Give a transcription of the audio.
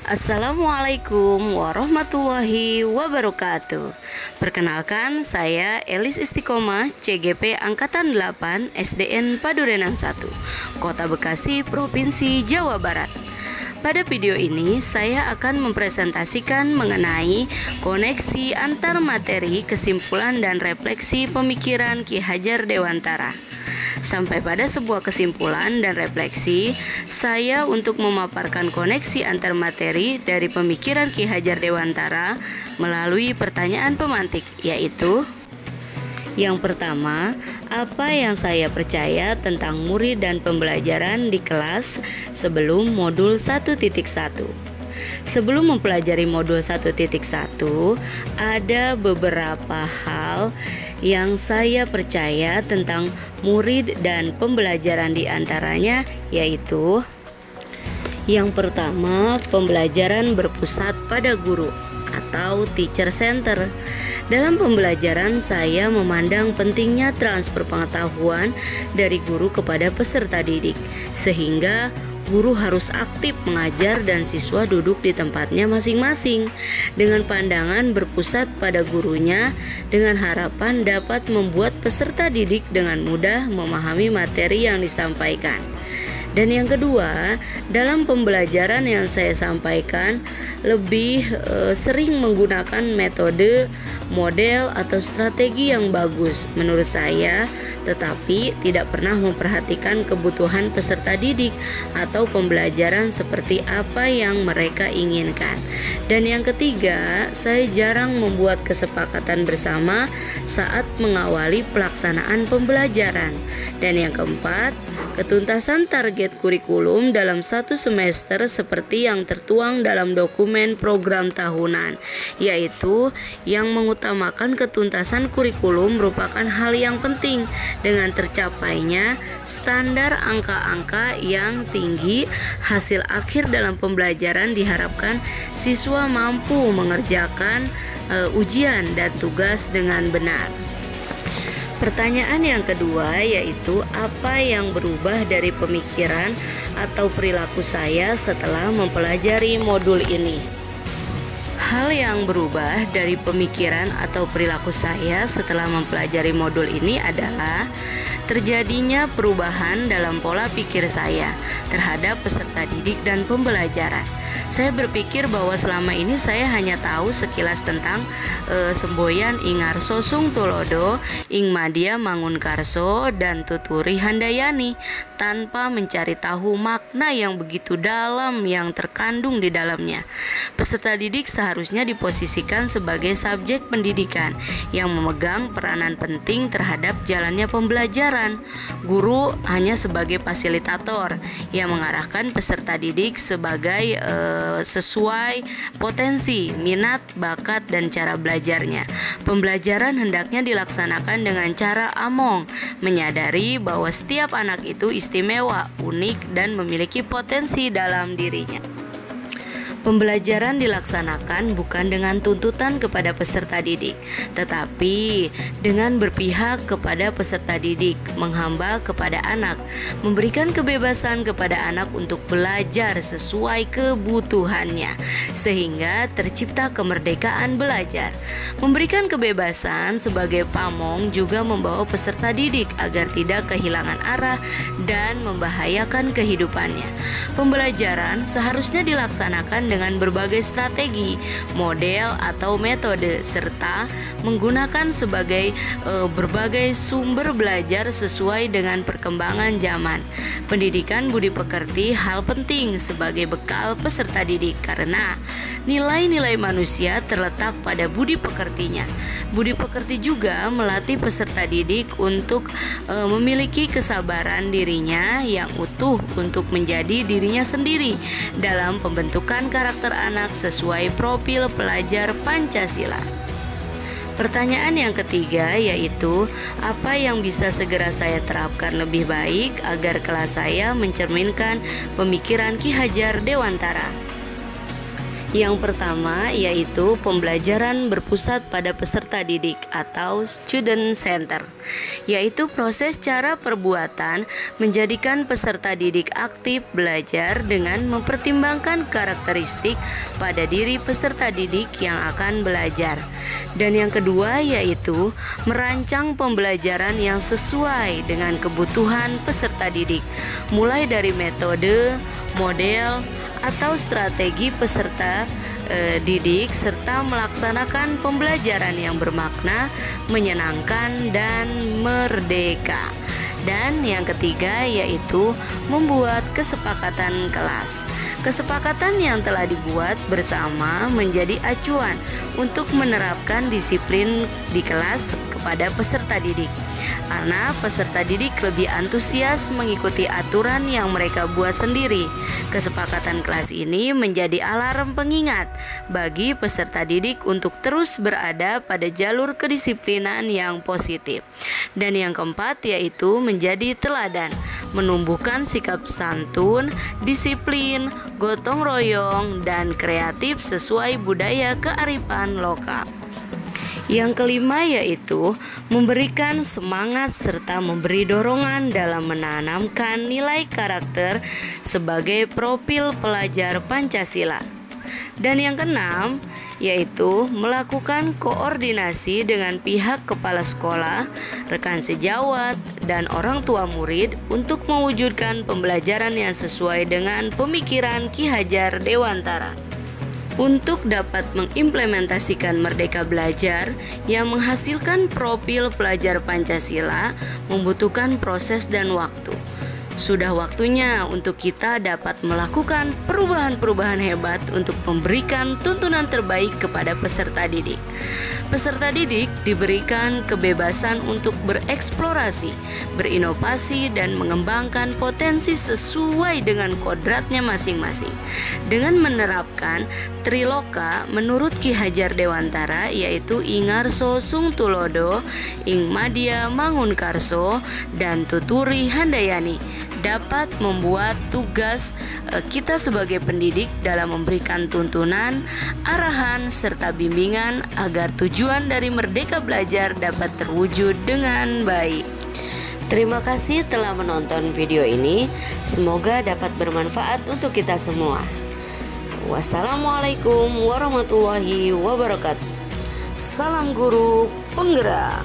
Assalamualaikum warahmatullahi wabarakatuh. Perkenalkan, saya Elis Istiqomah, CGP Angkatan 8 SDN Padurenan 1, Kota Bekasi, Provinsi Jawa Barat. Pada video ini, saya akan mempresentasikan mengenai koneksi antar materi, kesimpulan, dan refleksi pemikiran Ki Hajar Dewantara. Sampai pada sebuah kesimpulan dan refleksi, saya untuk memaparkan koneksi antar materi dari pemikiran Ki Hajar Dewantara melalui pertanyaan pemantik, yaitu yang pertama, apa yang saya percaya tentang murid dan pembelajaran di kelas sebelum modul 1.1? Sebelum mempelajari modul 1.1, ada beberapa hal yang saya percaya tentang murid dan pembelajaran di antaranya, yaitu yang pertama, pembelajaran berpusat pada guru atau teacher center. Dalam pembelajaran, saya memandang pentingnya transfer pengetahuan dari guru kepada peserta didik, sehingga guru harus aktif mengajar dan siswa duduk di tempatnya masing-masing dengan pandangan berpusat pada gurunya, dengan harapan dapat membuat peserta didik dengan mudah memahami materi yang disampaikan. Dan yang kedua, dalam pembelajaran yang saya sampaikan lebih sering menggunakan metode, model, atau strategi yang bagus menurut saya, tetapi tidak pernah memperhatikan kebutuhan peserta didik atau pembelajaran seperti apa yang mereka inginkan. Dan yang ketiga, saya jarang membuat kesepakatan bersama saat mengawali pelaksanaan pembelajaran. Dan yang keempat, ketuntasan target kurikulum dalam satu semester seperti yang tertuang dalam dokumen program tahunan, yaitu yang mengutamakan ketuntasan kurikulum merupakan hal yang penting. Dengan tercapainya standar angka-angka yang tinggi, hasil akhir dalam pembelajaran diharapkan siswa mampu mengerjakan ujian dan tugas dengan benar. Pertanyaan yang kedua yaitu apa yang berubah dari pemikiran atau perilaku saya setelah mempelajari modul ini. Hal yang berubah dari pemikiran atau perilaku saya setelah mempelajari modul ini adalah terjadinya perubahan dalam pola pikir saya terhadap peserta didik dan pembelajaran. Saya berpikir bahwa selama ini saya hanya tahu sekilas tentang semboyan Ingarso Sung Tulodo, Ing Madya Mangunkarso, dan Tuturi Handayani, tanpa mencari tahu makna yang begitu dalam yang terkandung di dalamnya. Peserta didik seharusnya diposisikan sebagai subjek pendidikan yang memegang peranan penting terhadap jalannya pembelajaran. Guru hanya sebagai fasilitator yang mengarahkan peserta didik sebagai sesuai potensi, minat, bakat, dan cara belajarnya. Pembelajaran hendaknya dilaksanakan dengan cara among, menyadari bahwa setiap anak itu istimewa, unik, dan memiliki potensi dalam dirinya. Pembelajaran dilaksanakan bukan dengan tuntutan kepada peserta didik, tetapi dengan berpihak kepada peserta didik, menghamba kepada anak, memberikan kebebasan kepada anak untuk belajar sesuai kebutuhannya, sehingga tercipta kemerdekaan belajar. Memberikan kebebasan sebagai pamong juga membawa peserta didik agar tidak kehilangan arah dan membahayakan kehidupannya. Pembelajaran seharusnya dilaksanakan dengan berbagai strategi, model, atau metode, serta menggunakan sebagai berbagai sumber belajar sesuai dengan perkembangan zaman. Pendidikan budi pekerti hal penting sebagai bekal peserta didik karena nilai-nilai manusia terletak pada budi pekertinya. Budi pekerti juga melatih peserta didik untuk memiliki kesabaran dirinya yang utuh untuk menjadi dirinya sendiri dalam pembentukan karakter anak sesuai profil pelajar Pancasila. Pertanyaan yang ketiga yaitu apa yang bisa segera saya terapkan lebih baik agar kelas saya mencerminkan pemikiran Ki Hajar Dewantara. Yang pertama yaitu pembelajaran berpusat pada peserta didik atau student center, yaitu proses cara perbuatan menjadikan peserta didik aktif belajar dengan mempertimbangkan karakteristik pada diri peserta didik yang akan belajar. Dan yang kedua yaitu merancang pembelajaran yang sesuai dengan kebutuhan peserta didik, mulai dari metode, model, atau strategi peserta didik serta melaksanakan pembelajaran yang bermakna, menyenangkan, dan merdeka. Dan yang ketiga yaitu membuat kesepakatan kelas. Kesepakatan yang telah dibuat bersama menjadi acuan untuk menerapkan disiplin di kelas kepada peserta didik. Karena peserta didik lebih antusias mengikuti aturan yang mereka buat sendiri. Kesepakatan kelas ini menjadi alarm pengingat bagi peserta didik untuk terus berada pada jalur kedisiplinan yang positif. Dan yang keempat yaitu menjadi teladan, menumbuhkan sikap santun, disiplin, gotong royong, dan kreatif sesuai budaya kearifan lokal. Yang kelima yaitu memberikan semangat serta memberi dorongan dalam menanamkan nilai karakter sebagai profil pelajar Pancasila. Dan yang keenam yaitu melakukan koordinasi dengan pihak kepala sekolah, rekan sejawat, dan orang tua murid untuk mewujudkan pembelajaran yang sesuai dengan pemikiran Ki Hajar Dewantara. Untuk dapat mengimplementasikan Merdeka Belajar yang menghasilkan profil pelajar Pancasila membutuhkan proses dan waktu. Sudah waktunya untuk kita dapat melakukan perubahan-perubahan hebat untuk memberikan tuntunan terbaik kepada peserta didik. Peserta didik diberikan kebebasan untuk bereksplorasi, berinovasi, dan mengembangkan potensi sesuai dengan kodratnya masing-masing. Dengan menerapkan Triloka menurut Ki Hajar Dewantara, yaitu Ingarso Sung Tulodo, Ing Madya Mangunkarso, dan Tuturi Handayani, dapat membuat tugas kita sebagai pendidik dalam memberikan tuntunan, arahan, serta bimbingan agar tujuan dari Merdeka Belajar dapat terwujud dengan baik. Terima kasih telah menonton video ini. Semoga dapat bermanfaat untuk kita semua. Wassalamualaikum warahmatullahi wabarakatuh. Salam guru penggerak.